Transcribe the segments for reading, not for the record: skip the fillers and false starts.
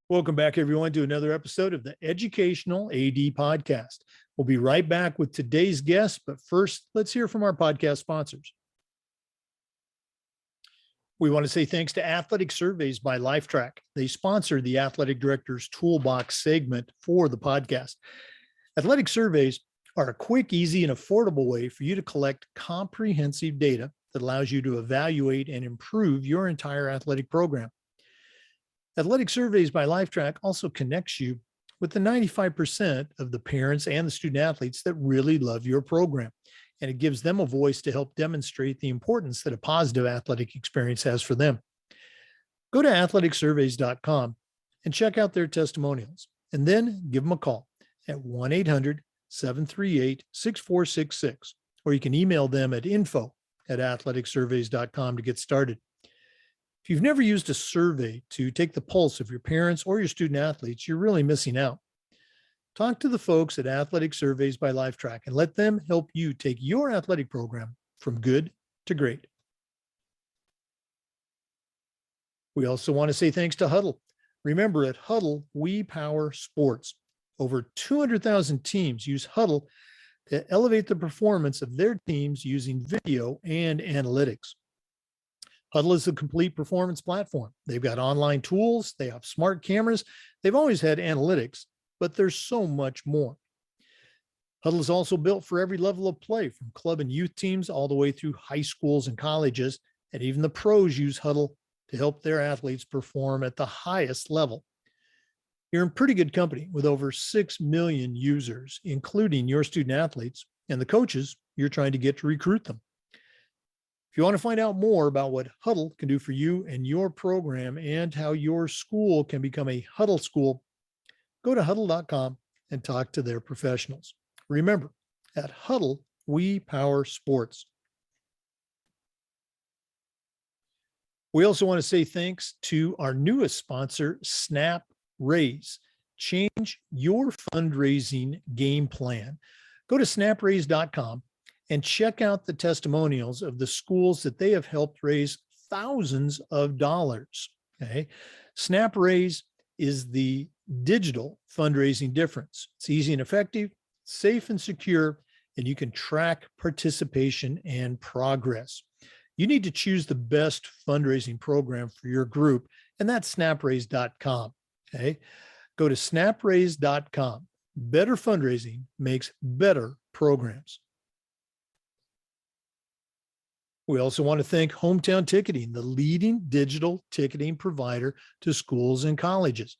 Welcome back, everyone, to another episode of the Educational AD Podcast. We'll be right back with today's guest, but first, let's hear from our podcast sponsors. We want to say thanks to Athletic Surveys by Lifetrack. They sponsor the Athletic Director's Toolbox segment for the podcast. Athletic surveys are a quick, easy, and affordable way for you to collect comprehensive data that allows you to evaluate and improve your entire athletic program. Athletic Surveys by Lifetrack also connects you with the 95% of the parents and the student athletes that really love your program. And it gives them a voice to help demonstrate the importance that a positive athletic experience has for them. Go to athleticsurveys.com and check out their testimonials, and then give them a call at 1-800-738-6466, or you can email them at info@athleticsurveys.com to get started. If you've never used a survey to take the pulse of your parents or your student athletes, you're really missing out. Talk to the folks at Athletic Surveys by Lifetrack and let them help you take your athletic program from good to great. We also want to say thanks to Huddle. Remember, at Huddle, we power sports. Over 200,000 teams use Huddle to elevate the performance of their teams using video and analytics. Huddle is a complete performance platform. They've got online tools, they have smart cameras, they've always had analytics, but there's so much more. Huddle is also built for every level of play, from club and youth teams all the way through high schools and colleges, and even the pros use Huddle to help their athletes perform at the highest level. You're in pretty good company with over 6 million users, including your student athletes and the coaches you're trying to get to recruit them. If you want to find out more about what Huddle can do for you and your program and how your school can become a Huddle school, go to huddle.com and talk to their professionals. Remember, at Huddle, we power sports. We also want to say thanks to our newest sponsor, Snap Raise. Change your fundraising game plan. Go to snapraise.com and check out the testimonials of the schools that they have helped raise thousands of dollars. Okay. Snap Raise is the digital fundraising difference. It's easy and effective, safe and secure, and you can track participation and progress. You need to choose the best fundraising program for your group, and that's snapraise.com. Okay. Go to snapraise.com. Better fundraising makes better programs. We also want to thank Hometown Ticketing, the leading digital ticketing provider to schools and colleges.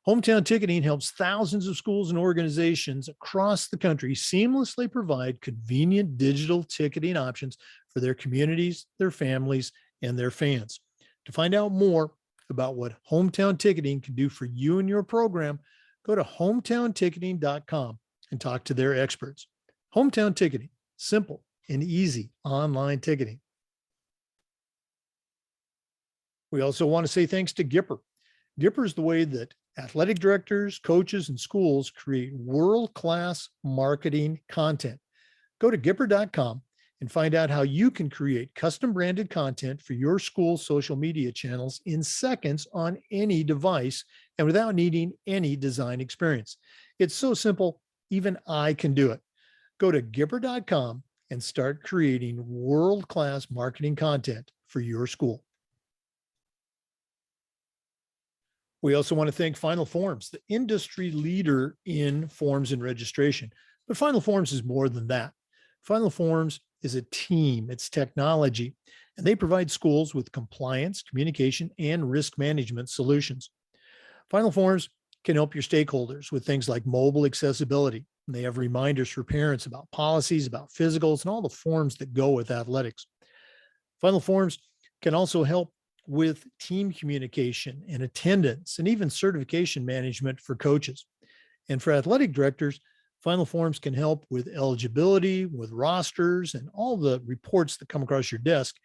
Hometown Ticketing helps thousands of schools and organizations across the country seamlessly provide convenient digital ticketing options for their communities, their families, and their fans. To find out more about what Hometown Ticketing can do for you and your program, go to hometownticketing.com and talk to their experts. Hometown Ticketing, simple and easy online ticketing. We also want to say thanks to Gipper. Gipper is the way that athletic directors, coaches, and schools create world-class marketing content. Go to Gipper.com and find out how you can create custom branded content for your school's social media channels in seconds on any device and without needing any design experience. It's so simple, even I can do it. Go to Gipper.com and start creating world-class marketing content for your school. We also want to thank Final Forms, the industry leader in forms and registration. But Final Forms is more than that. Final Forms is a team, it's technology, and they provide schools with compliance, communication, and risk management solutions. Final Forms can help your stakeholders with things like mobile accessibility. And they have reminders for parents about policies, about physicals, and all the forms that go with athletics. Final Forms can also help with team communication and attendance and even certification management for coaches. And for athletic directors, Final Forms can help with eligibility, with rosters, and all the reports that come across your desk.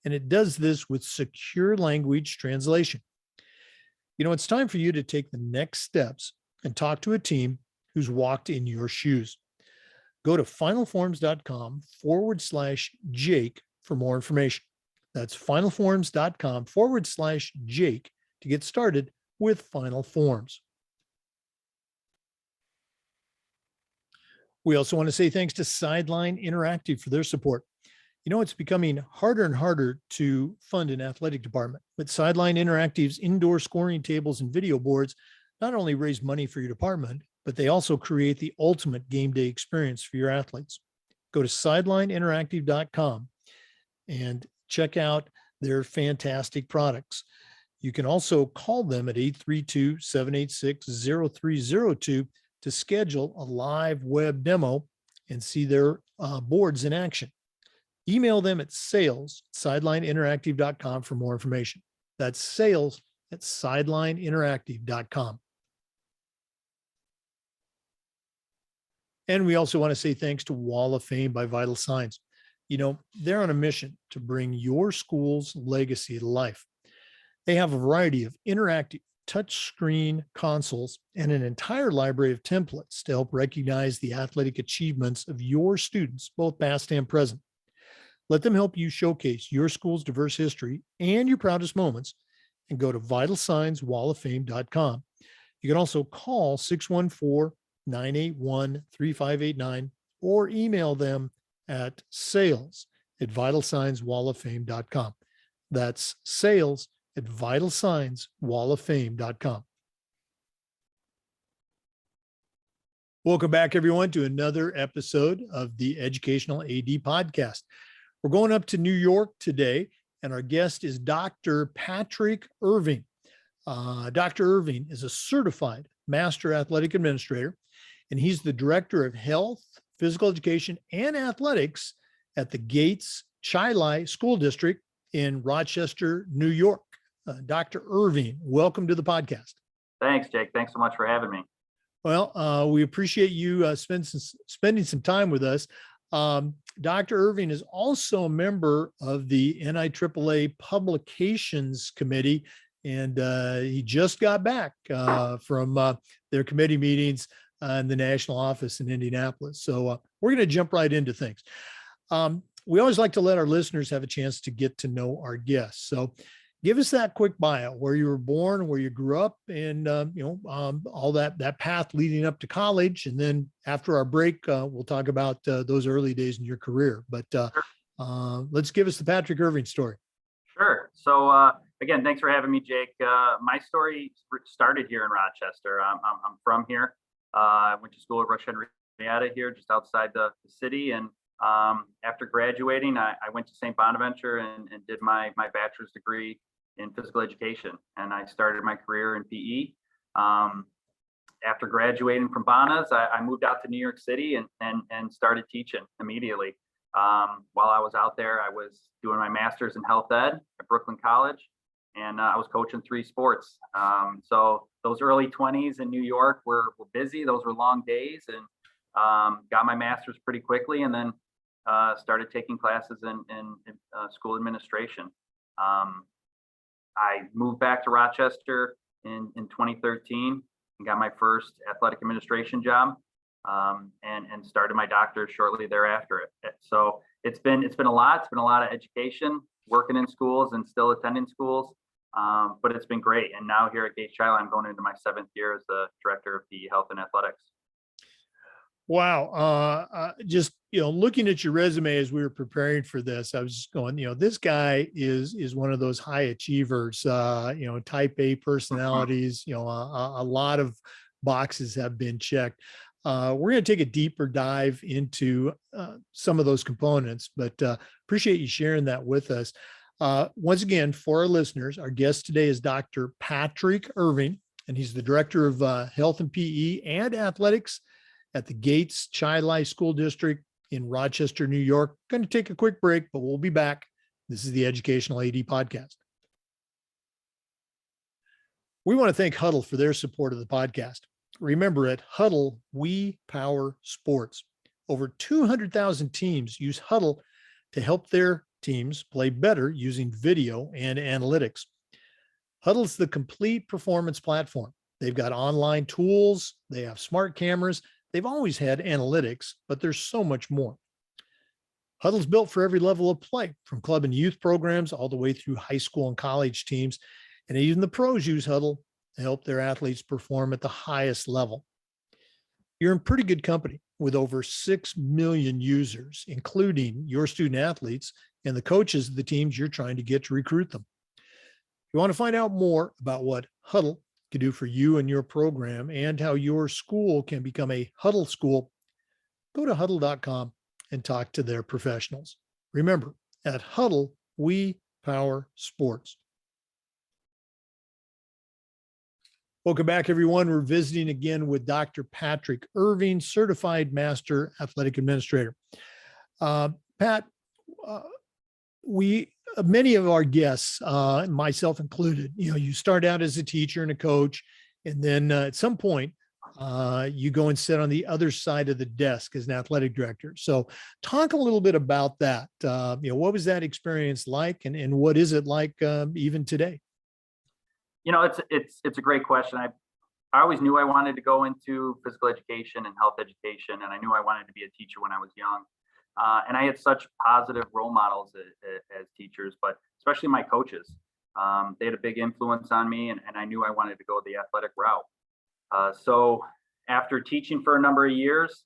And it does this with secure language translation. You know, it's time for you to take the next steps and talk to a team who's walked in your shoes. Go to finalforms.com/Jake for more information. That's finalforms.com/Jake to get started with final forms. We also want to say thanks to Sideline Interactive for their support. You know, it's becoming harder and harder to fund an athletic department, but Sideline Interactive's indoor scoring tables and video boards not only raise money for your department, but they also create the ultimate game day experience for your athletes. Go to sidelineinteractive.com and check out their fantastic products. You can also call them at 832-786-0302 to schedule a live web demo and see their boards in action. Email them at sales@sidelineinteractive.com for more information. That's sales@sidelineinteractive.com. And we also want to say thanks to Wall of Fame by Vital Signs. You know, they're on a mission to bring your school's legacy to life. They have a variety of interactive touchscreen consoles and an entire library of templates to help recognize the athletic achievements of your students, both past and present. Let them help you showcase your school's diverse history and your proudest moments, and go to vitalsignswalloffame.com. You can also call 614-981-3589 or email them at sales@vitalsignswalloffame.com. That's sales@vitalsignswalloffame.com. Welcome back, everyone, to another episode of the Educational AD Podcast. We're going up to New York today, and our guest is Dr. Patrick Irving. Dr. Irving is a certified master athletic administrator, and he's the director of health, physical education, and athletics at the Gates Chili School District in Rochester, New York. Dr. Irving, welcome to the podcast. Thanks, Jake. Thanks so much for having me. Well, we appreciate you spending some time with us. Dr. Irving is also a member of the NIAAA Publications Committee, and he just got back from their committee meetings in the national office in Indianapolis. So we're going to jump right into things. We always like to let our listeners have a chance to get to know our guests. So give us that quick bio, where you were born, where you grew up, and all that path leading up to college. And then after our break, we'll talk about those early days in your career. But let's give us the Patrick Irving story. Sure. So again, thanks for having me, Jake. My story started here in Rochester. I'm from here. I went to school at Rochester here, just outside the city. And after graduating, I went to St. Bonaventure and did my bachelor's degree in physical education. And I started my career in PE. After graduating from Bonas, I moved out to New York City and started teaching immediately. While I was out there, I was doing my master's in health ed at Brooklyn College, and I was coaching 3 sports. So those early 20s in New York were busy. Those were long days, and got my master's pretty quickly, and then started taking classes in school administration. I moved back to Rochester in 2013 and got my first athletic administration job, and started my doctorate shortly thereafter. So it's been a lot. It's been a lot of education, working in schools and still attending schools, but it's been great. And now here at Gates Chili, I'm going into my 7th year as the director of the health and athletics. Wow. Just, looking at your resume as we were preparing for this, I was just going, this guy is one of those high achievers, type A personalities, a lot of boxes have been checked. We're going to take a deeper dive into some of those components, but appreciate you sharing that with us. Once again, for our listeners, our guest today is Dr. Patrick Irving, and he's the director of health and PE and athletics at the Gates Chili School District in Rochester, New York. Going to take a quick break, but we'll be back. This is the Educational AD Podcast. We want to thank Huddle for their support of the podcast. Remember, at Huddle, we power sports. Over 200,000 teams use Huddle to help their teams play better using video and analytics. Huddle's the complete performance platform. They've got online tools, they have smart cameras, they've always had analytics, but there's so much more. Huddle's built for every level of play, from club and youth programs all the way through high school and college teams. And even the pros use Huddle help their athletes perform at the highest level. You're in pretty good company with over 6 million users, including your student athletes and the coaches of the teams you're trying to get to recruit them. If you want to find out more about what Huddle can do for you and your program and how your school can become a Huddle school, go to huddle.com and talk to their professionals. Remember, at Huddle, we power sports. Welcome back, everyone. We're visiting again with Dr. Patrick Irving, Certified Master Athletic Administrator. Pat, many of our guests, myself included, you start out as a teacher and a coach, and then at some point, you go and sit on the other side of the desk as an athletic director. So talk a little bit about that. What was that experience like, and what is it like even today? It's a great question. I always knew I wanted to go into physical education and health education, and I knew I wanted to be a teacher when I was young. And I had such positive role models as teachers, but especially my coaches. They had a big influence on me, and I knew I wanted to go the athletic route. So after teaching for a number of years,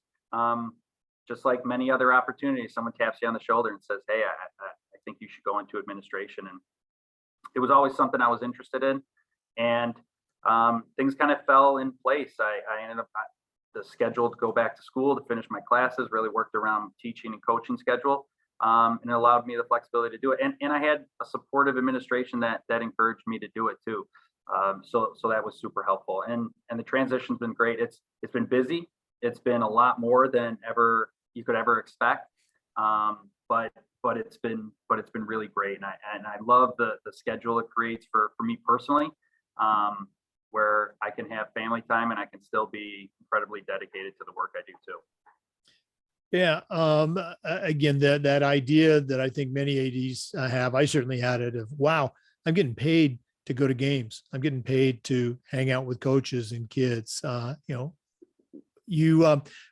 just like many other opportunities, someone taps you on the shoulder and says, "Hey, I think you should go into administration." And it was always something I was interested in. And things kind of fell in place. I ended up the schedule to go back to school to finish my classes, really worked around teaching and coaching schedule. And it allowed me the flexibility to do it. And I had a supportive administration that encouraged me to do it too. So that was super helpful. And the transition's been great. It's been busy. It's been a lot more than you could ever expect. But it's been really great. And I love the schedule it creates for me personally, where I can have family time and I can still be incredibly dedicated to the work I do too. Yeah. Again, that idea that I think many ADs have, I certainly had it of, wow, I'm getting paid to go to games. I'm getting paid to hang out with coaches and kids. For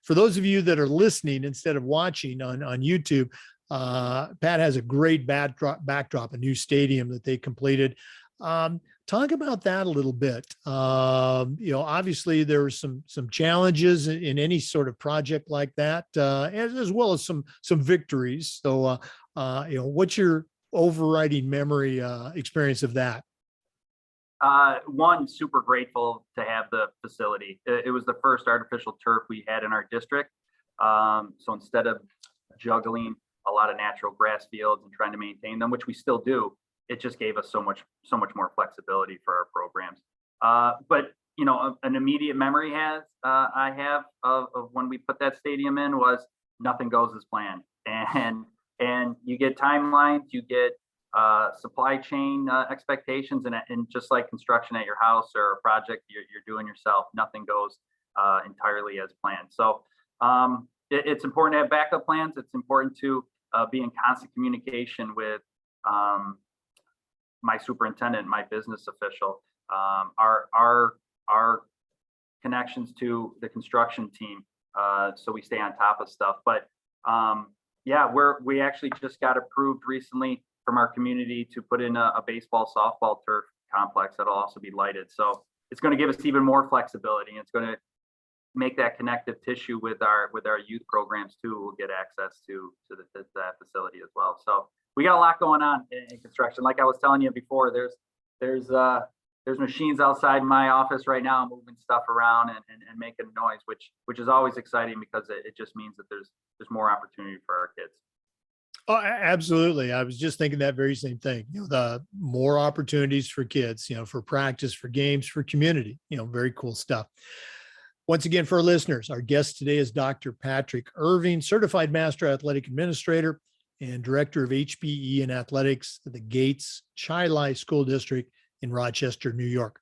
those of you that are listening instead of watching on YouTube, Pat has a great backdrop, a new stadium that they completed. Talk about that a little bit. Obviously there were some challenges in any sort of project like that, as well as some victories. So, what's your overriding memory experience of that? One, super grateful to have the facility. It was the first artificial turf we had in our district. So instead of juggling a lot of natural grass fields and trying to maintain them, which we still do, it just gave us so much more flexibility for our programs. But an immediate memory I have of when we put that stadium in was nothing goes as planned, and you get timelines, you get supply chain expectations, and just like construction at your house or a project you're doing yourself, nothing goes entirely as planned. So it's important to have backup plans. It's important to be in constant communication with my superintendent, my business official, our connections to the construction team, so we stay on top of stuff. But we actually just got approved recently from our community to put in a baseball, softball turf complex that'll also be lighted. So it's going to give us even more flexibility. It's going to make that connective tissue with our youth programs too. We'll get access to that facility as well. So we got a lot going on in construction. Like I was telling you before, there's machines outside my office right now moving stuff around and making noise, which is always exciting because it just means that there's more opportunity for our kids. Oh, absolutely. I was just thinking that very same thing. The more opportunities for kids, for practice, for games, for community, very cool stuff. Once again, for our listeners, our guest today is Dr. Patrick Irving, Certified Master Athletic Administrator and Director of HPE and Athletics at the Gates Chili School District in Rochester, New York.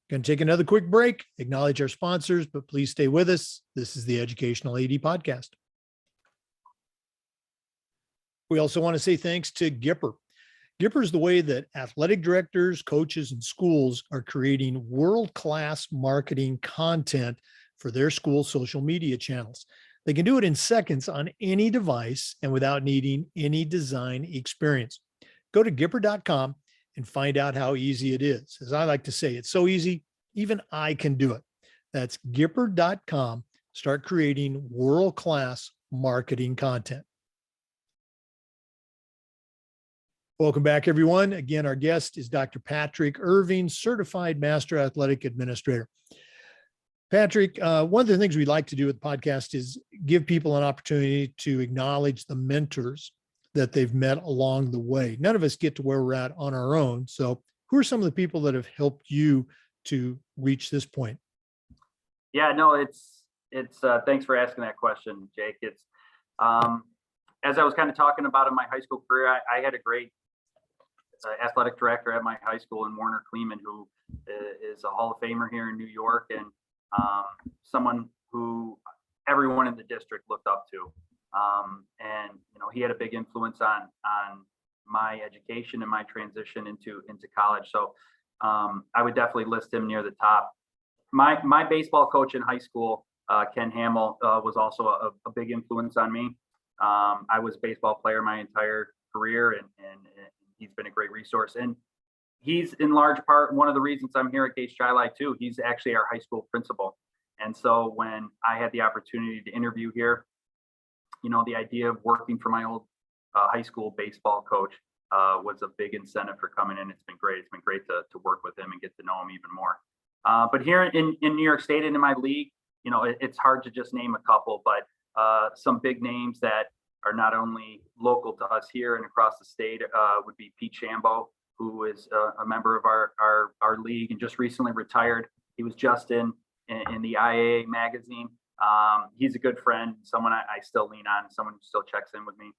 Going to take another quick break, acknowledge our sponsors, but please stay with us. This is the Educational AD Podcast. We also want to say thanks to Gipper. Gipper is the way that athletic directors, coaches, and schools are creating world-class marketing content for their school social media channels. They can do it in seconds on any device and without needing any design experience. Go to Gipper.com and find out how easy it is. As I like to say, it's so easy, Even I can do it. That's Gipper.com. Start creating world-class marketing content. Welcome back, everyone. Again, our guest is Dr. Patrick Irving, Certified Master Athletic Administrator. Patrick, one of the things we like to do with the podcast is give people an opportunity to acknowledge the mentors that they've met along the way. None of us get to where we're at on our own. So who are some of the people that have helped you to reach this point? Yeah, no, it's thanks for asking that question, Jake. It's as I was kind of talking about in my high school career, I had a great athletic director at my high school in Warner Kleeman, who is a Hall of Famer here in New York, and someone who everyone in the district looked up to. And he had a big influence on my education and my transition into college. So I would definitely list him near the top. My baseball coach in high school, Ken Hamill, was also a big influence on me. I was a baseball player my entire career, and he's been a great resource. And he's in large part one of the reasons I'm here at Gates Chili too. He's actually our high school principal. And so when I had the opportunity to interview here, the idea of working for my old high school baseball coach was a big incentive for coming in. It's been great. It's been great to work with him and get to know him even more. But here in New York State and in my league, it's hard to just name a couple, but some big names that are not only local to us here and across the state would be Pete Shambo, who is a member of our league and just recently retired. He was just in the IAA magazine. He's a good friend, someone I still lean on, someone who still checks in with me.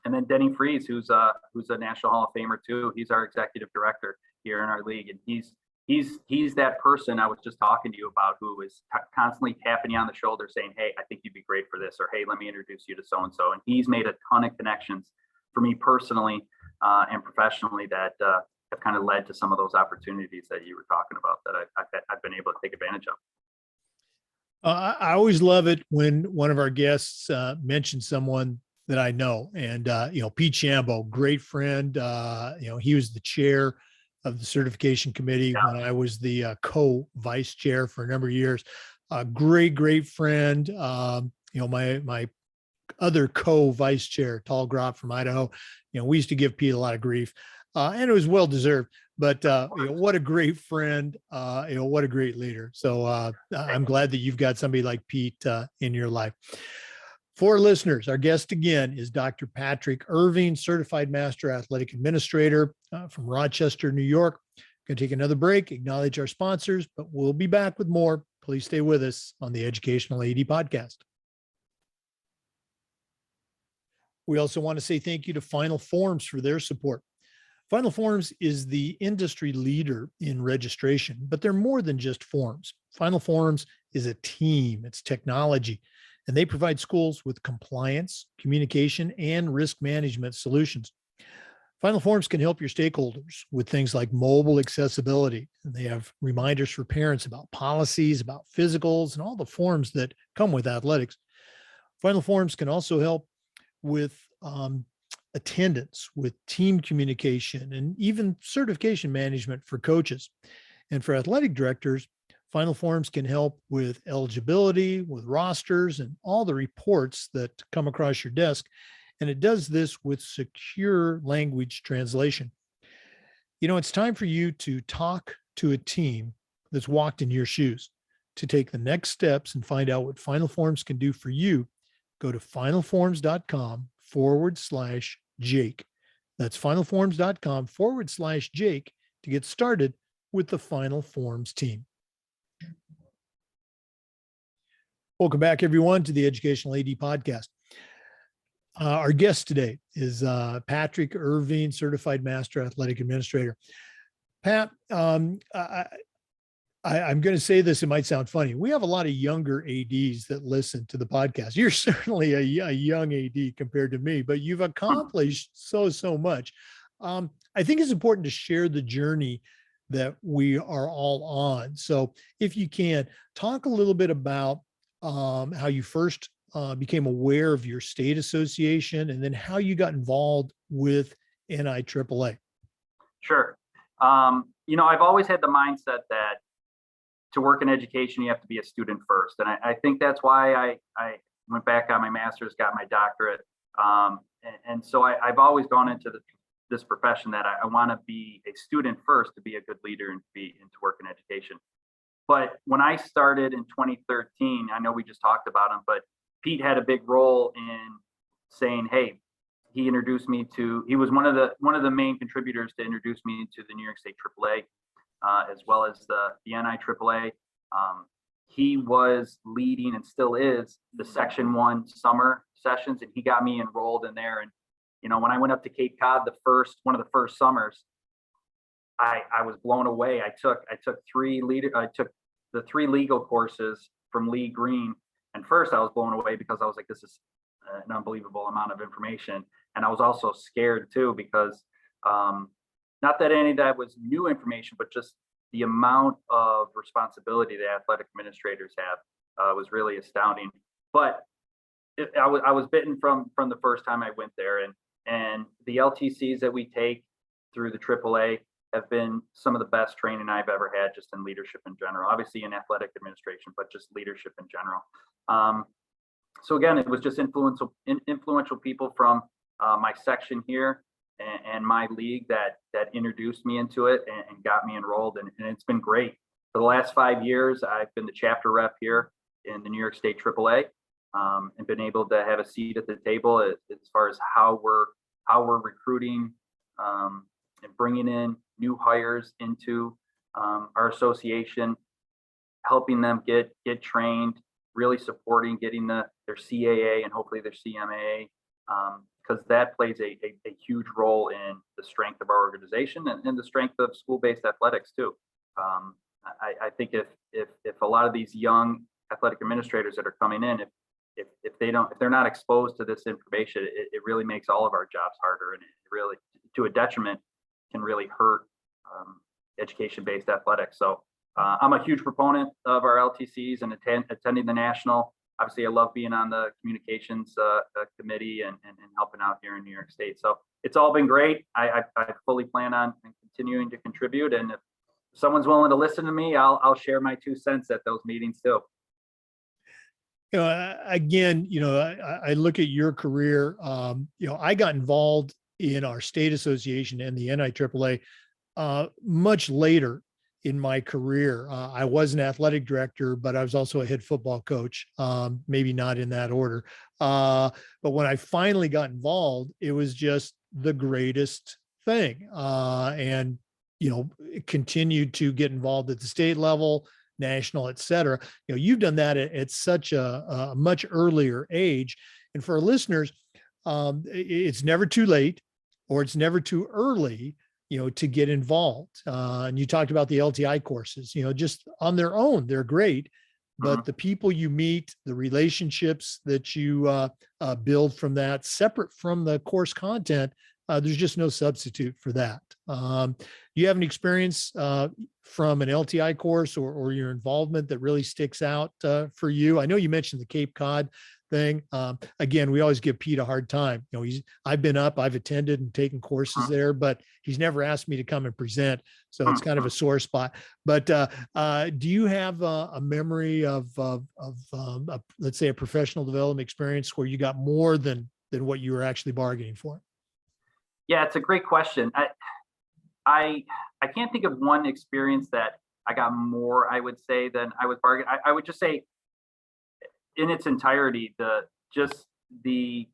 And then Denny Freeze, who's a National Hall of Famer too. He's our executive director here in our league, and he's that person I was just talking to you about, who is constantly tapping you on the shoulder saying, hey, I think you'd be great for this, or hey, let me introduce you to so-and-so. And he's made a ton of connections for me personally and professionally that have kind of led to some of those opportunities that you were talking about that I've been able to take advantage of. I always love it when one of our guests mentions someone that I know. And, Pete Shambo, great friend. He was the chair of the certification committee when I was the co-vice chair for a number of years. Great friend. My other co-vice chair, Tall Grop from Idaho, we used to give Pete a lot of grief, and it was well-deserved. But what a great friend, what a great leader. So I'm glad that you've got somebody like Pete in your life. For listeners, our guest again is Dr. Patrick Irving, Certified Master Athletic Administrator from Rochester, New York. Going to take another break, acknowledge our sponsors, but we'll be back with more. Please stay with us on the Educational AD Podcast. We also want to say thank you to Final Forms for their support. Final Forms is the industry leader in registration, but they're more than just forms. Final Forms is a team, it's technology, and they provide schools with compliance, communication, and risk management solutions. Final Forms can help your stakeholders with things like mobile accessibility. And they have reminders for parents about policies, about physicals, and all the forms that come with athletics. Final Forms can also help with attendance, with team communication, and even certification management for coaches. And for athletic directors, Final Forms can help with eligibility, with rosters, and all the reports that come across your desk. And it does this with secure language translation. It's time for you to talk to a team that's walked in your shoes. To take the next steps and find out what Final Forms can do for you, go to finalforms.com/Jake. That's finalforms.com/Jake to get started with the Final Forms team. Welcome back, everyone, to the Educational AD Podcast. Our guest today is Patrick Irving, Certified Master Athletic Administrator. Pat, I'm going to say this, it might sound funny. We have a lot of younger ADs that listen to the podcast. You're certainly a young AD compared to me, but you've accomplished so much. I think it's important to share the journey that we are all on. So if you can, talk a little bit about how you first became aware of your state association, and then how you got involved with NIAAA. Sure. I've always had the mindset that to work in education, you have to be a student first. And I think that's why I went back on my master's, got my doctorate. And so I've always gone into this profession that I want to be a student first to be a good leader and to work in education. But when I started in 2013, I know we just talked about him, but Pete had a big role in saying, hey, he introduced me to, he was one of the main contributors to introduce me to the New York State AAA, as well as the NIAAA. He was leading and still is the Section 1 summer sessions, and he got me enrolled in there. And when I went up to Cape Cod, one of the first summers, I was blown away. I took the 3 legal courses from Lee Green, and first I was blown away because I was like, this is an unbelievable amount of information, and I was also scared too because not that any of that was new information, but just the amount of responsibility that athletic administrators have was really astounding. But I was bitten from the first time I went there, and the LTCs that we take through the AAA have been some of the best training I've ever had, just in leadership in general, obviously in athletic administration, but just leadership in general. So again, it was just influential people from my section here and my league that introduced me into it and got me enrolled, and it's been great. For the last 5 years, I've been the chapter rep here in the New York State AAA, and been able to have a seat at the table as far as how we're recruiting and bringing in new hires into our association, helping them get trained, really supporting getting their CAA and hopefully their CMAA, because that plays a huge role in the strength of our organization and the strength of school-based athletics too. I think if a lot of these young athletic administrators that are coming in, if they're not exposed to this information, it really makes all of our jobs harder, and it really, to a detriment, can really hurt education-based athletics. So I'm a huge proponent of our LTCs and attending the national. Obviously, I love being on the communications committee and helping out here in New York State. So it's all been great. I fully plan on continuing to contribute, and if someone's willing to listen to me, I'll share my 2 cents at those meetings too. Again, I look at your career. I got involved in our state association and the NIAAA much later in my career. I was an athletic director, but I was also a head football coach, maybe not in that order. But when I finally got involved, it was just the greatest thing. And continued to get involved at the state level, national, et cetera. You've done that at such a much earlier age. And for our listeners, it's never too late or it's never too early, to get involved. And you talked about the LTI courses, just on their own, they're great, but the people you meet, the relationships that you build from that, separate from the course content, there's just no substitute for that. Do you have any experience from an LTI course or your involvement that really sticks out for you? I know you mentioned the Cape Cod thing. Again, we always give Pete a hard time. I've attended and taken courses there, but he's never asked me to come and present. So it's kind of a sore spot. But do you have a memory of let's say a professional development experience where you got more than what you were actually bargaining for? Yeah, it's a great question. I can't think of one experience that I got more, I would say, than I was bargaining. I would just say in its entirety, the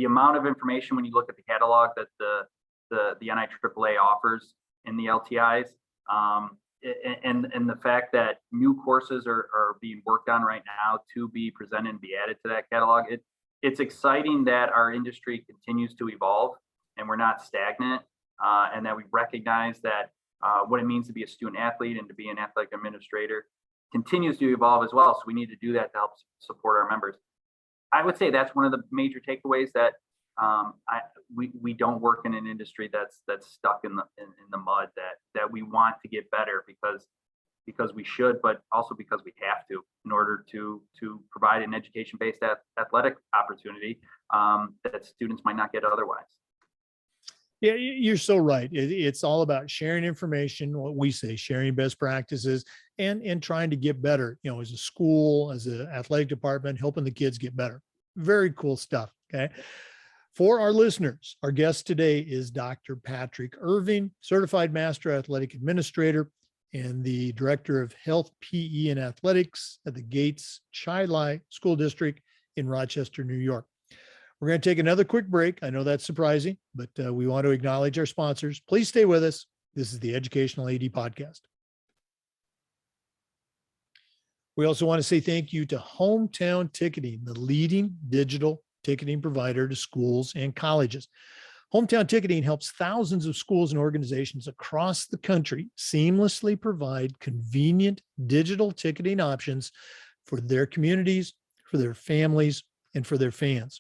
amount of information when you look at the catalog that the NIAAA offers in the LTIs, and the fact that new courses are being worked on right now to be presented and be added to that catalog. It's exciting that our industry continues to evolve and we're not stagnant, and that we recognize that what it means to be a student athlete and to be an athletic administrator continues to evolve as well. So we need to do that to help support our members. I would say that's one of the major takeaways, that we don't work in an industry that's stuck in the mud, that we want to get better because we should, but also because we have to, in order to provide an education-based athletic opportunity that students might not get otherwise. Yeah, you're so right. It's all about sharing information, what we say, sharing best practices and trying to get better, as a school, as an athletic department, helping the kids get better. Very cool stuff. Okay. For our listeners, our guest today is Dr. Patrick Irving, Certified Master Athletic Administrator and the Director of Health, PE, and Athletics at the Gates Chili School District in Rochester, New York. We're going to take another quick break. I know that's surprising, but we want to acknowledge our sponsors. Please stay with us. This is the Educational AD Podcast. We also want to say thank you to Hometown Ticketing, the leading digital ticketing provider to schools and colleges. Hometown Ticketing helps thousands of schools and organizations across the country seamlessly provide convenient digital ticketing options for their communities, for their families, and for their fans.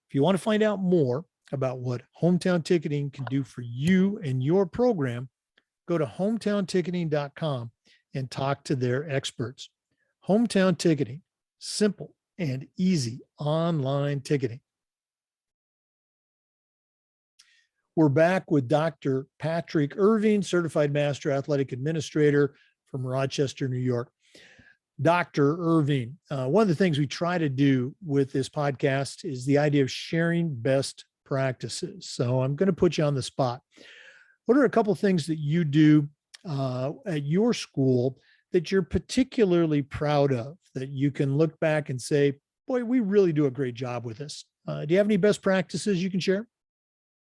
If you want to find out more about what Hometown Ticketing can do for you and your program, go to hometownticketing.com and talk to their experts. Hometown Ticketing, simple and easy online ticketing. We're back with Dr. Patrick Irving, Certified Master Athletic Administrator from Rochester, New York. Dr. Irving, one of the things we try to do with this podcast is the idea of sharing best practices. So I'm going to put you on the spot. What are a couple of things that you do at your school that you're particularly proud of, that you can look back and say, boy, we really do a great job with this? Do you have any best practices you can share?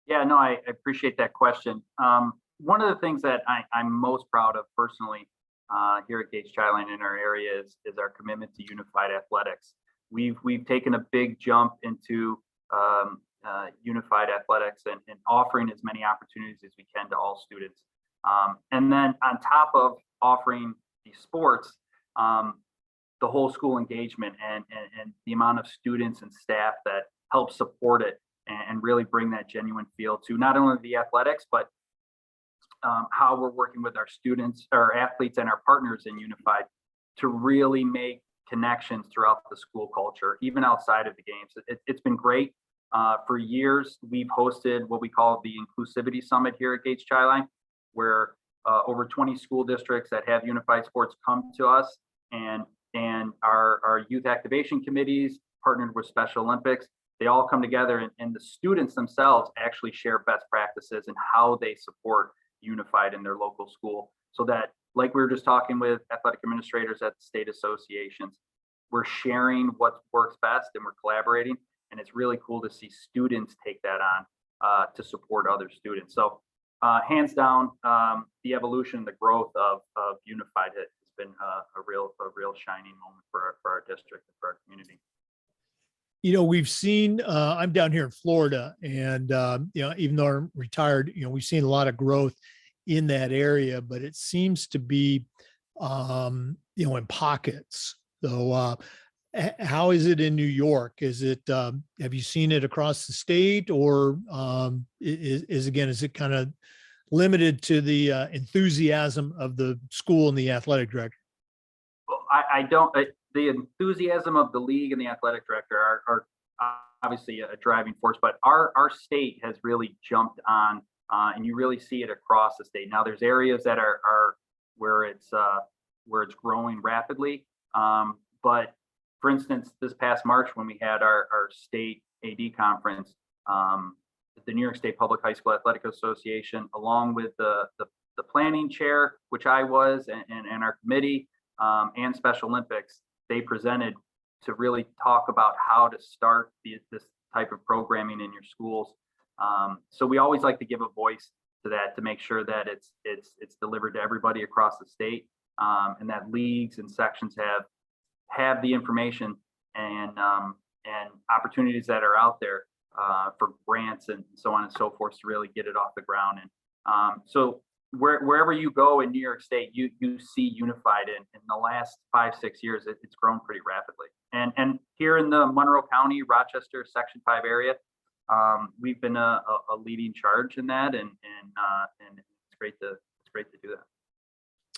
Yeah, no, I appreciate that question. One of the things that I'm most proud of personally here at Gates Chili in our area is our commitment to unified athletics. We've taken a big jump into unified athletics and offering as many opportunities as we can to all students. And then on top of offering these sports, the whole school engagement and the amount of students and staff that help support it and really bring that genuine feel to not only the athletics, but how we're working with our students, our athletes, and our partners in Unified to really make connections throughout the school culture, even outside of the games. It's been great. For years, we've hosted what we call the Inclusivity Summit here at Gates Chili, where over 20 school districts that have unified sports come to us, and our youth activation committees partnered with Special Olympics. They all come together, and the students themselves actually share best practices and how they support unified in their local school, so that, like we were just talking with athletic administrators at the state associations, we're sharing what works best and we're collaborating. And it's really cool to see students take that on to support other students. So hands down, the evolution, the growth of unified has been a real shining moment for our district and for our community. We've seen, I'm down here in Florida, and, even though I'm retired, we've seen a lot of growth in that area, but it seems to be, in pockets. So how is it in New York? Is it, have you seen it across the state, or is it kind of limited to the enthusiasm of the school and the athletic director? Well, I don't. The enthusiasm of the league and the athletic director are obviously a driving force, but our state has really jumped on, and you really see it across the state. Now, there's areas that are where it's growing rapidly, but for instance, this past March when we had our state AD conference, the New York State Public High School Athletic Association, along with the planning chair, which I was, and our committee, and Special Olympics, they presented to really talk about how to start this type of programming in your schools. So we always like to give a voice to that, to make sure that it's delivered to everybody across the state, and that leagues and sections have the information and opportunities that are out there for grants and so on and so forth to really get it off the ground. And so wherever you go in New York State, you see unified in the last 5-6 years, it's grown pretty rapidly. And here in the Monroe County, Rochester, Section 5 area, we've been a leading charge in that, and it's great to do that.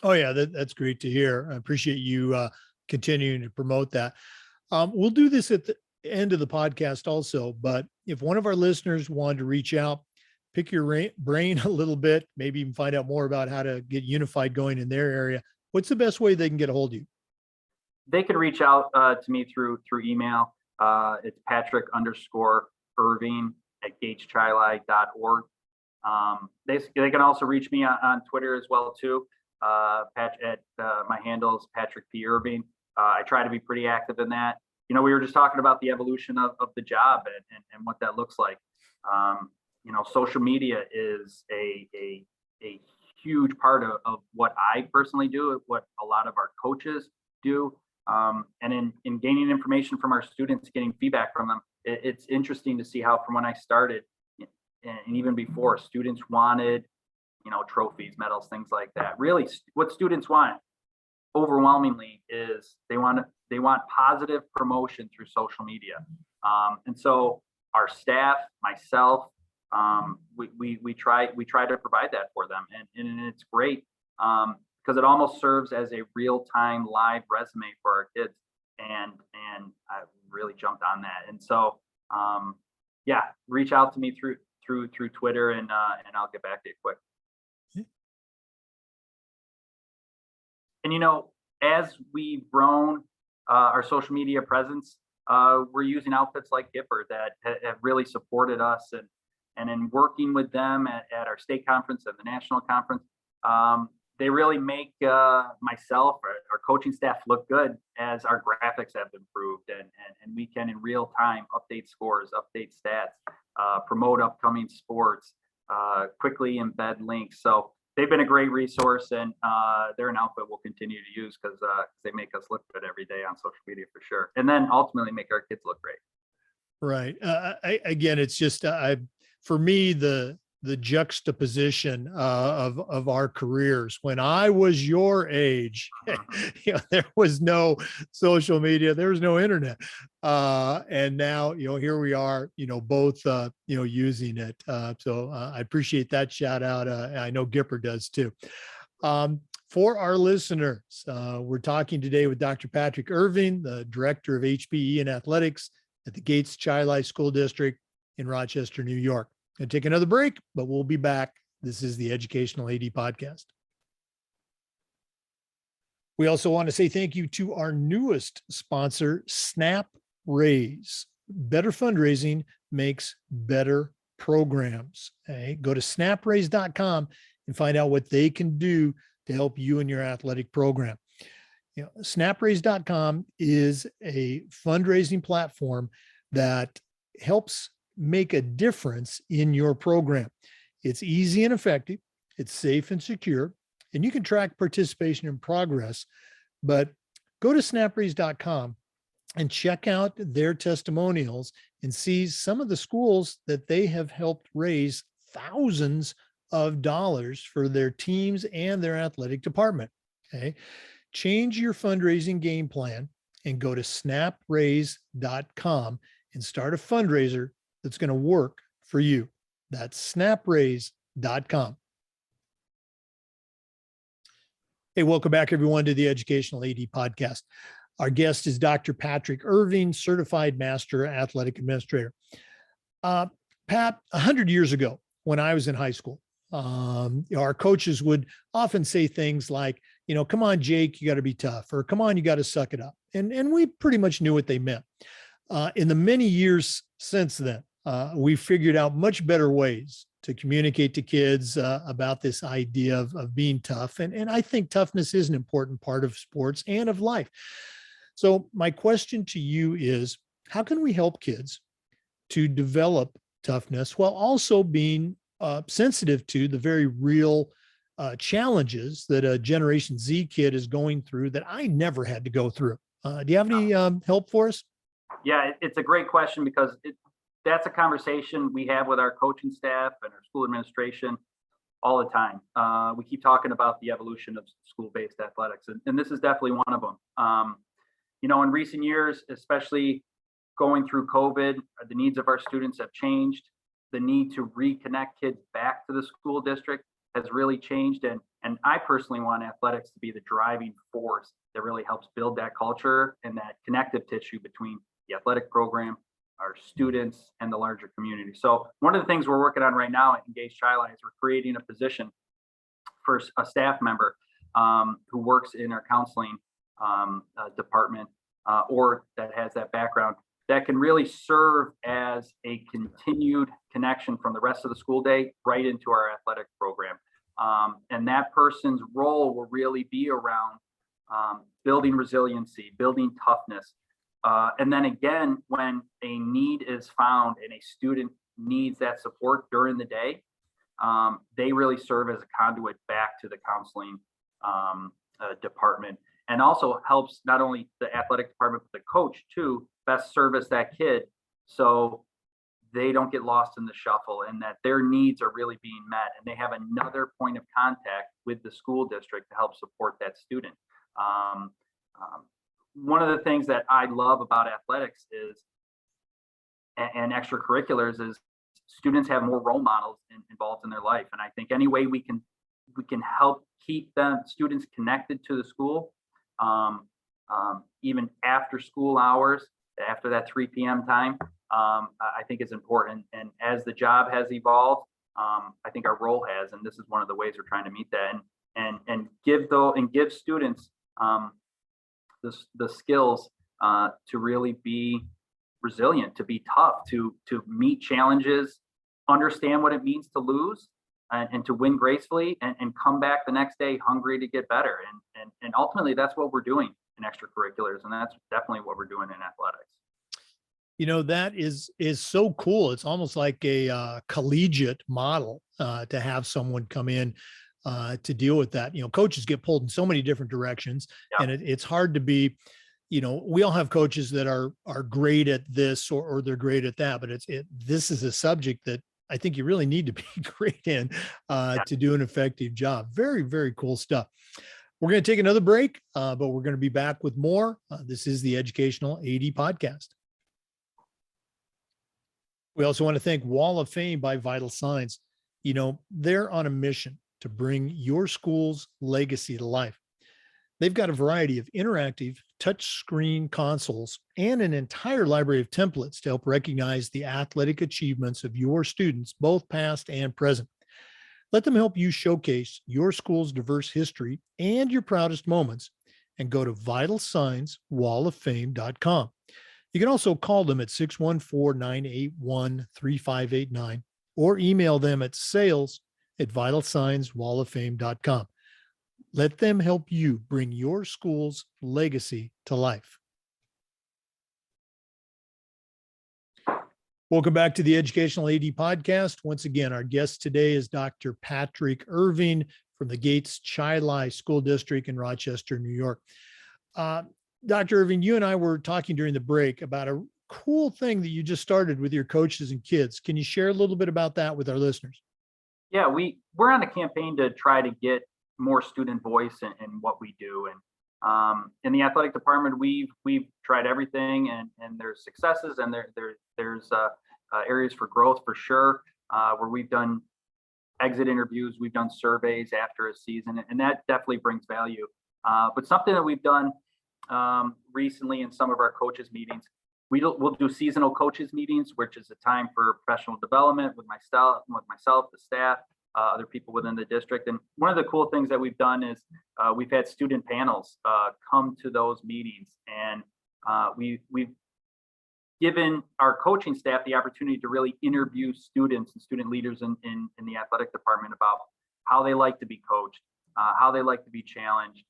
Oh yeah, that's great to hear. I appreciate you continuing to promote that. We'll do this at the end of the podcast also, but if one of our listeners wanted to reach out pick your brain a little bit, maybe even find out more about how to get unified going in their area, what's the best way they can get a hold of you? They can reach out to me through email. It's Patrick_Irving@gateschili.org. They can also reach me on Twitter as well too. My handle is Patrick P. Irving. I try to be pretty active in that. We were just talking about the evolution of the job and what that looks like. Social media is a huge part of what I personally do, what a lot of our coaches do. And in gaining information from our students, getting feedback from them, it's interesting to see how from when I started and even before, students wanted, trophies, medals, things like that. Really, what students want overwhelmingly is they want positive promotion through social media. And so our staff, myself, we try to provide that for them, and it's great because it almost serves as a real-time live resume for our kids, and I really jumped on that. And so yeah, reach out to me through Twitter, and I'll get back to you quick. And as we've grown our social media presence, we're using outfits like Gipper that have really supported us, and in working with them at our state conference and the national conference, they really make myself, our coaching staff, look good as our graphics have improved, and we can in real time update scores, update stats, promote upcoming sports, quickly embed links. So they've been a great resource, and they're an outfit we'll continue to use because they make us look good every day on social media for sure, and then ultimately make our kids look great. Right. Again, it's just for me, the juxtaposition of our careers. When I was your age, there was no social media, there was no internet, and now here we are, both using it. So I appreciate that shout out. I know Gipper does too. For our listeners, we're talking today with Dr. Patrick Irving, the director of HPE and athletics at the Gates Chili School District in Rochester, New York. Going to take another break, but we'll be back. This is the Educational AD Podcast. We also want to say thank you to our newest sponsor, Snap Raise. Better fundraising makes better programs. Okay? Go to snapraise.com and find out what they can do to help you and your athletic program. Snapraise.com is a fundraising platform that helps make a difference in your program. It's easy and effective. It's safe and secure, and you can track participation and progress. But go to snapraise.com and check out their testimonials and see some of the schools that they have helped raise thousands of dollars for their teams and their athletic department. Okay. Change your fundraising game plan and go to snapraise.com and start a fundraiser that's going to work for you. That's snapraise.com. Hey, welcome back, everyone, to the Educational AD Podcast. Our guest is Dr. Patrick Irving, Certified Master Athletic Administrator. Pat, 100 years ago, when I was in high school, our coaches would often say things like, come on, Jake, you got to be tough, or come on, you got to suck it up. And we pretty much knew what they meant. In the many years since then, we figured out much better ways to communicate to kids about this idea of being tough. And I think toughness is an important part of sports and of life. So my question to you is, how can we help kids to develop toughness while also being sensitive to the very real challenges that a Generation Z kid is going through that I never had to go through? Do you have any help for us? Yeah, it's a great question because that's a conversation we have with our coaching staff and our school administration all the time. We keep talking about the evolution of school-based athletics, and this is definitely one of them. In recent years, especially going through COVID, the needs of our students have changed. The need to reconnect kids back to the school district has really changed. And I personally want athletics to be the driving force that really helps build that culture and that connective tissue between the athletic program, our students, and the larger community. So one of the things we're working on right now at Gates Chili S.D. is we're creating a position for a staff member who works in our counseling department or that has that background that can really serve as a continued connection from the rest of the school day right into our athletic program. And that person's role will really be around building resiliency, building toughness. And then again, when a need is found and a student needs that support during the day, they really serve as a conduit back to the counseling department, and also helps not only the athletic department, but the coach too, best service that kid so they don't get lost in the shuffle and that their needs are really being met and they have another point of contact with the school district to help support that student. One of the things that I love about athletics is and extracurriculars is students have more role models involved in their life. And I think any way we can help keep students connected to the school, even after school hours, after that 3 p.m. time, I think is important. And as the job has evolved, I think our role has, and this is one of the ways we're trying to meet that and give students the skills to really be resilient, to be tough, to meet challenges, understand what it means to lose and to win gracefully and come back the next day hungry to get better. And ultimately that's what we're doing in extracurriculars. And that's definitely what we're doing in athletics. You know, that is so cool. It's almost like a collegiate model to have someone come in to deal with that. You know, coaches get pulled in so many different directions, Yeah. and it's hard to be, you know, we all have coaches that are great at this or they're great at that, but this is a subject that I think you really need to be great in to do an effective job. Very, very cool stuff. We're going to take another break, but we're going to be back with more. This is the Educational AD Podcast. We also want to thank Wall of Fame by Vital Signs. You know, they're on a mission to bring your school's legacy to life. They've got a variety of interactive touchscreen consoles and an entire library of templates to help recognize the athletic achievements of your students, both past and present. Let them help you showcase your school's diverse history and your proudest moments, and go to vitalsignswalloffame.com. You can also call them at 614-981-3589 or email them at sales@vitalsignswalloffame.com. Let them help you bring your school's legacy to life. Welcome back to the Educational AD Podcast. Once again, our guest today is Dr. Patrick Irving from the Gates Chili School District in Rochester, New York. Dr. Irving, you and I were talking during the break about a cool thing that you just started with your coaches and kids. Can you share a little bit about that with our listeners? Yeah, we're on a campaign to try to get more student voice in what we do. And in the athletic department, we've tried everything, and there's successes and there's areas for growth for sure, where we've done exit interviews, we've done surveys after a season, and that definitely brings value. But something that we've done recently in some of our coaches meetings, we'll do seasonal coaches meetings, which is a time for professional development with myself, the staff, other people within the district. And one of the cool things that we've done is we've had student panels come to those meetings, and we've given our coaching staff the opportunity to really interview students and student leaders in the athletic department about how they like to be coached, how they like to be challenged,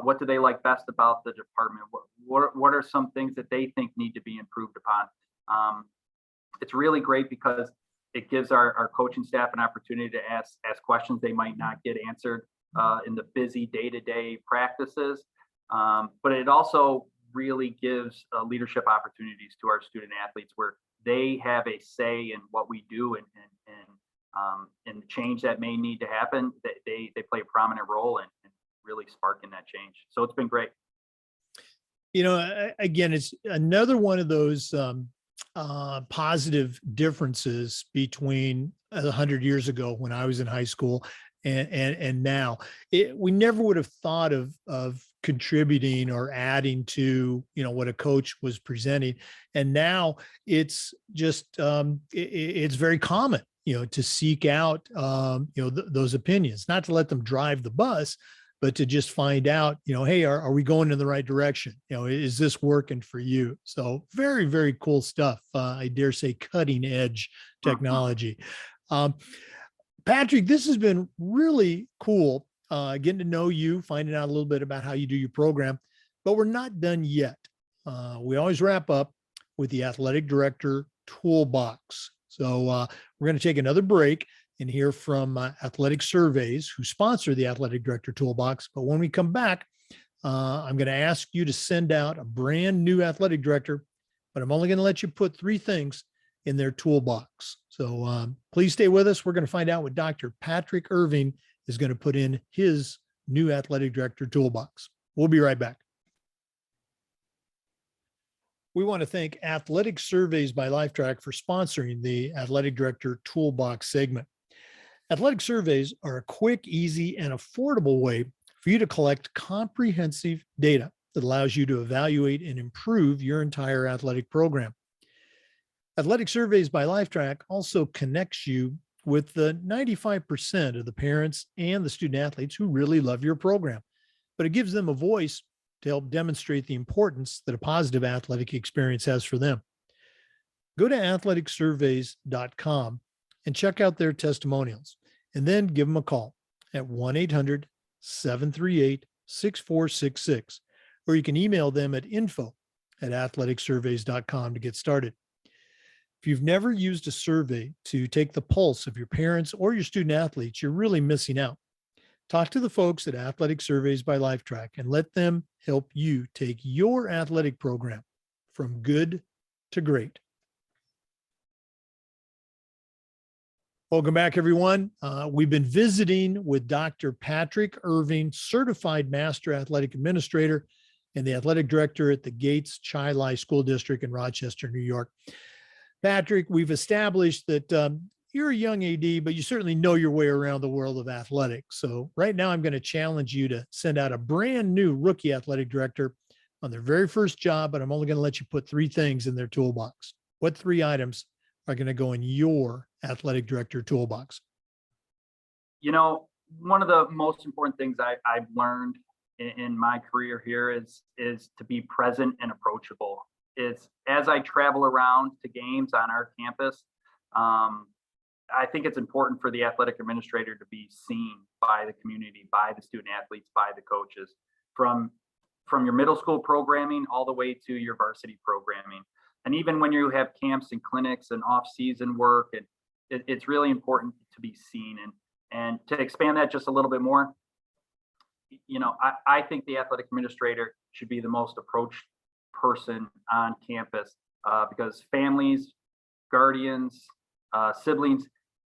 what do they like best about the department, what are some things that they think need to be improved upon. It's really great because it gives our coaching staff an opportunity to ask questions they might not get answered in the busy day-to-day practices. But it also really gives leadership opportunities to our student athletes where they have a say in what we do and the change that may need to happen. They play a prominent role in really sparking that change. So it's been great. You know, again, it's another one of those positive differences between 100 years ago when I was in high school and now. We never would have thought of contributing or adding to, what a coach was presenting. And now it's just, it's very common, to seek out, those opinions, not to let them drive the bus, but to just find out, hey, are we going in the right direction? Is this working for you? So very, very cool stuff. I dare say cutting edge technology. Patrick, this has been really cool, getting to know you, finding out a little bit about how you do your program, but we're not done yet. We always wrap up with the athletic director toolbox. So we're going to take another break and hear from Athletic Surveys, who sponsor the Athletic Director Toolbox. But when we come back, I'm going to ask you to send out a brand new athletic director, but I'm only going to let you put 3 things in their toolbox. So please stay with us. We're going to find out what Dr. Patrick Irving is going to put in his new athletic director toolbox. We'll be right back. We want to thank Athletic Surveys by Lifetrack for sponsoring the Athletic Director Toolbox segment. Athletic surveys are a quick, easy, and affordable way for you to collect comprehensive data that allows you to evaluate and improve your entire athletic program. Athletic Surveys by Lifetrack also connects you with the 95% of the parents and the student athletes who really love your program, but it gives them a voice to help demonstrate the importance that a positive athletic experience has for them. Go to athleticsurveys.com and check out their testimonials, and then give them a call at 1-800-738-6466, or you can email them at info@athleticsurveys.com to get started. If you've never used a survey to take the pulse of your parents or your student athletes, you're really missing out. Talk to the folks at Athletic Surveys by Lifetrack and let them help you take your athletic program from good to great. Welcome back, everyone. We've been visiting with Dr. Patrick Irving, Certified Master Athletic Administrator and the Athletic Director at the Gates Chili S.D. School District in Rochester, New York. Patrick, we've established that you're a young AD, but you certainly know your way around the world of athletics. So right now I'm going to challenge you to send out a brand new rookie athletic director on their very first job, but I'm only going to let you put 3 things in their toolbox. What 3 items are going to go in your athletic director toolbox? One of the most important things I've learned in my career here is to be present and approachable. As I travel around to games on our campus, I think it's important for the athletic administrator to be seen by the community, by the student athletes, by the coaches, from your middle school programming all the way to your varsity programming. And even when you have camps and clinics and off-season work, it's really important to be seen. And to expand that just a little bit more, I think the athletic administrator should be the most approached person on campus, because families, guardians, siblings,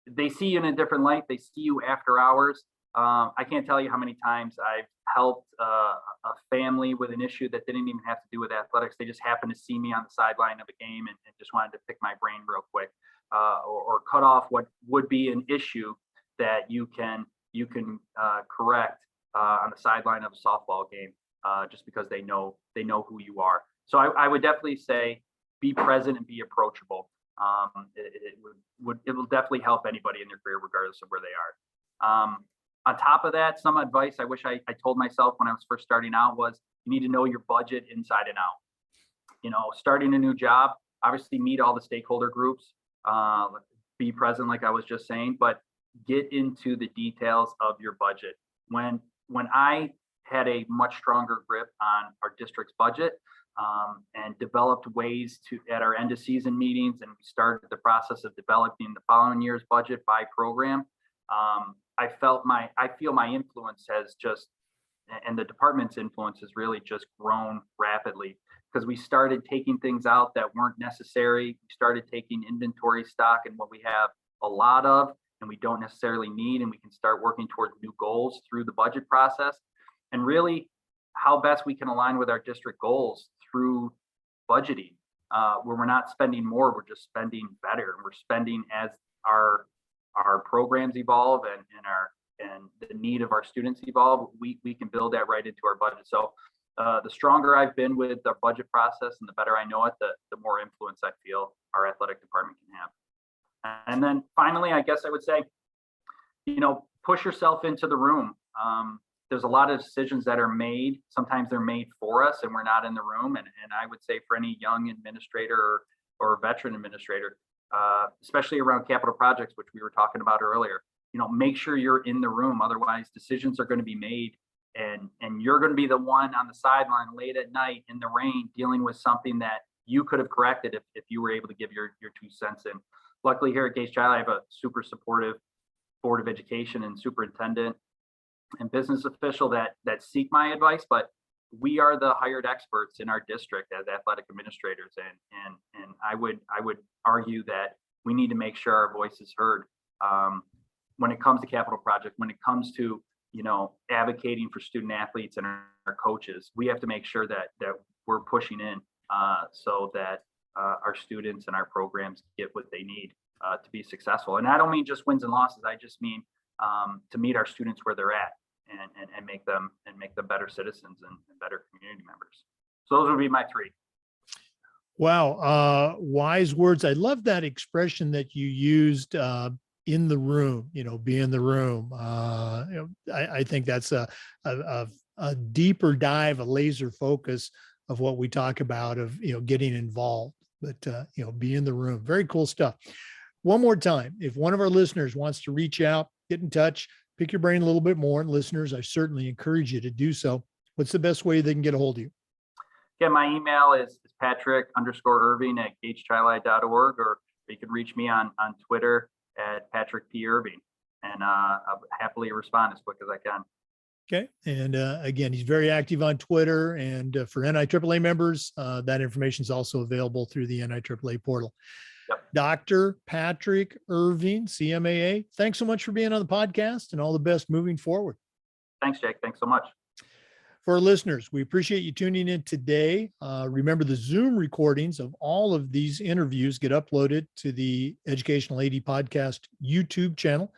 they see you in a different light. They see you after hours. I can't tell you how many times I've helped a family with an issue that didn't even have to do with athletics. They just happened to see me on the sideline of a game and just wanted to pick my brain real quick, or cut off what would be an issue that you can correct on the sideline of a softball game, just because they know who you are. So I would definitely say be present and be approachable. It will definitely help anybody in their career, regardless of where they are. On top of that, some advice I wish I told myself when I was first starting out was you need to know your budget inside and out. Starting a new job, obviously meet all the stakeholder groups, be present, like I was just saying, but get into the details of your budget. When I had a much stronger grip on our district's budget, and developed ways to, at our end of season meetings, and we started the process of developing the following year's budget by program, I feel my influence has just, and the department's influence has really just grown rapidly, because we started taking things out that weren't necessary. We started taking inventory stock and what we have a lot of and we don't necessarily need, and we can start working towards new goals through the budget process, and really how best we can align with our district goals through budgeting, where we're not spending more, we're just spending better, and we're spending as our programs evolve and the need of our students evolve, we can build that right into our budget. So the stronger I've been with the budget process and the better I know it, the more influence I feel our athletic department can have. And then finally, I guess I would say, push yourself into the room. There's a lot of decisions that are made. Sometimes they're made for us and we're not in the room. And I would say for any young administrator or veteran administrator, especially around capital projects, which we were talking about earlier, make sure you're in the room. Otherwise, decisions are going to be made and you're going to be the one on the sideline late at night in the rain dealing with something that you could have corrected if you were able to give your 2 cents in. Luckily here at Gates Chili, I have a super supportive Board of Education and superintendent and business official that seek my advice, but we are the hired experts in our district as athletic administrators. And I would argue that we need to make sure our voice is heard when it comes to capital projects, when it comes to advocating for student athletes and our coaches. We have to make sure that we're pushing in so that our students and our programs get what they need to be successful. And I don't mean just wins and losses. I just mean to meet our students where they're at and make them better citizens and better community members. So those would be my 3. Wow. Wise words. I love that expression that you used, in the room, be in the room. I think that's a deeper dive, a laser focus of what we talk about of, getting involved, but, be in the room. Very cool stuff. One more time, if one of our listeners wants to reach out, get in touch, pick your brain a little bit more, and listeners, I certainly encourage you to do so. What's the best way they can get a hold of you? Yeah, my email is patrick_Irving@gateschili.org, or you can reach me on Twitter at Patrick P. Irving, and I'll happily respond as quick as I can. Okay. And again, he's very active on Twitter, and for NIAAA members, that information is also available through the NIAAA portal. Yep. Dr. Patrick Irving, CMAA, thanks so much for being on the podcast, and all the best moving forward. Thanks, Jake. Thanks so much. For our listeners, we appreciate you tuning in today. Remember, the Zoom recordings of all of these interviews get uploaded to the Educational AD Podcast YouTube channel.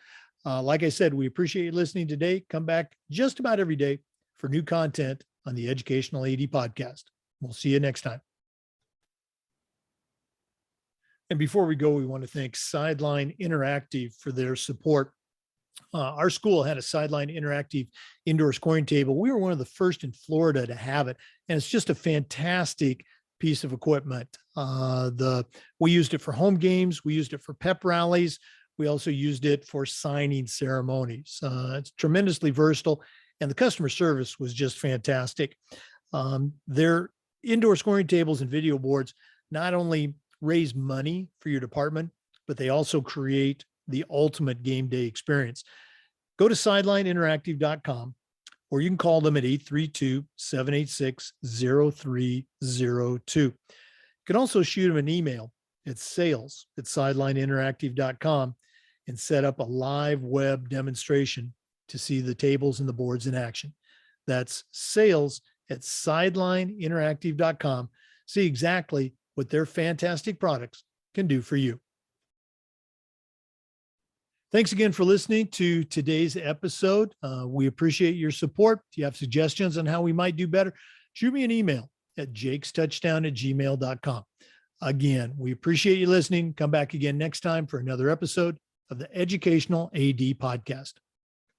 Like I said, we appreciate you listening today. Come back just about every day for new content on the Educational AD Podcast. We'll see you next time. And before we go, we want to thank Sideline Interactive for their support. Our school had a Sideline Interactive indoor scoring table. We were one of the first in Florida to have it, and it's just a fantastic piece of equipment. We used it for home games. We used it for pep rallies. We also used it for signing ceremonies. It's tremendously versatile, and the customer service was just fantastic. Their indoor scoring tables and video boards not only raise money for your department, but they also create the ultimate game day experience. Go to sidelineinteractive.com, or you can call them at 832-786-0302. You can also shoot them an email at sales@sidelineinteractive.com and set up a live web demonstration to see the tables and the boards in action. That's sales@sidelineinteractive.com. See exactly what their fantastic products can do for you. Thanks again for listening to today's episode. We appreciate your support. If you have suggestions on how we might do better, shoot me an email at jakestouchdown@gmail.com. Again, we appreciate you listening. Come back again next time for another episode of the Educational AD Podcast.